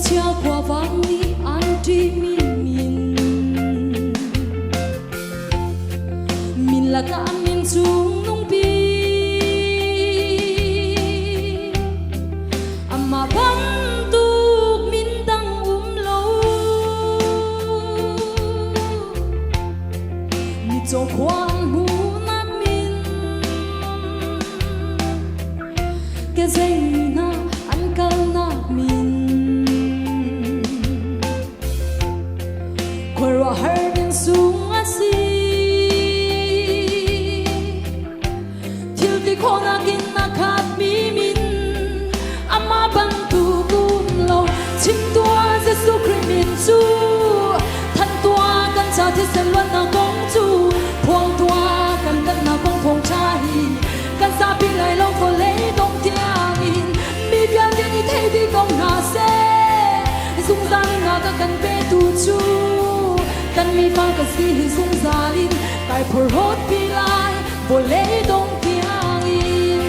chia qua vang ni anti min là cả min chung nung pi amma bam tu min dang lo ni cho khoan hu nát min cái danh na ăn cal na min Kora herding sung asi Til di kona kin na khat mi min Ama bantu kum lo Chim tua Jesu Christ min chu Than tua kan cha thi sen luan na kong chu Phuang tua kan kan na kong phong cha hi Kan sa pi lai lo ko le dong tiang in Mi bian dia ni thei di kong na se Sung sang nga ka kan pe tu chu Kan mi fa ka si sung zalin Kai por hot pi lai Bo le dong tiang in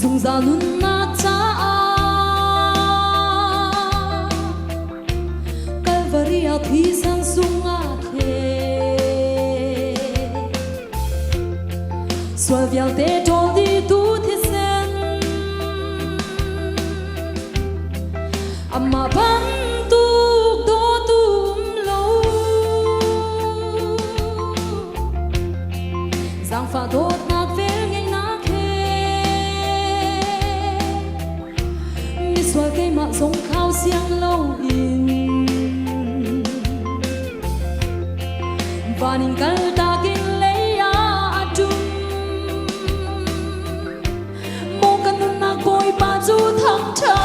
Sung zalun na cha Calvary a thi sang sung a Sois viens te cho đi tu thi sen Amma ban tu do tum lo Giang pha đốt nát vel ngay nát khe Mi sois cây mạ giống khao xiang lâu in Và nín cal ta kinh Boy pa chu thang cha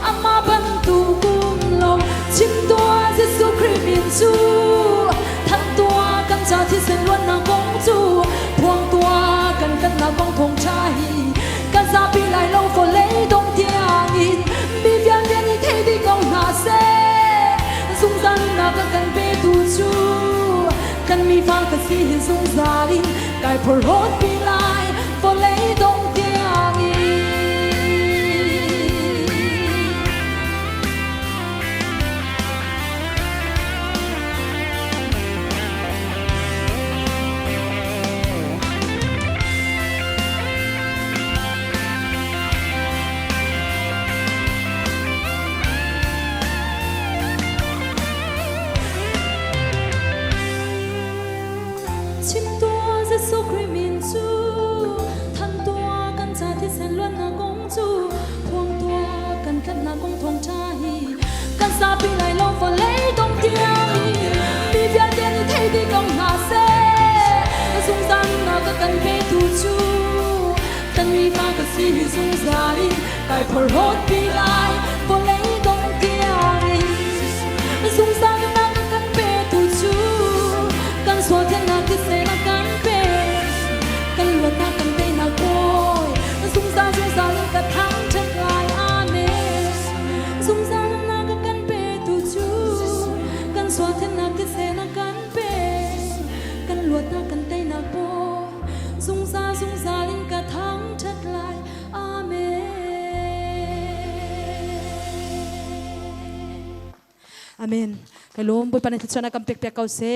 ama ban tu kum lo chim tua Jesu Christ min chu than tua kan cha thi sen luan na kong chu phuang tua kan kan na kong thong cha hi kan sa pi lai lo fo le dong tiang in mi vian vian ni thei di kong na se sung san na ka kan pe tu chu kan mi fa ka si sung za din kai por hot pi lai fo le dong tiang in Chim tua Jesu Christ min chu Than tua kan cha thi sen luan na kong chu Phuang tua kan kan na kong thong cha hi Kan sa pi lai lo fo le dong tiang Mi vian dia ni thei di kong na se Sung sang na ka kan pe tu chu Kan mi fa ka si sung za li Kai por hot pi lai fo le dong tiang Sung sang na ka kan pe tu chu Kan so thiên na ki se na kan pe Kan luat na kan pe na koi Sung sa lên ka thang chất lai amen Sung sa na ka kan pe tu chu Kan so thiên na ki se na kan pe Kan luat na kan te na koi Sung sa lên ka thang chất lai amen Amen. Kalom boy panay tsana kam pek pek kau se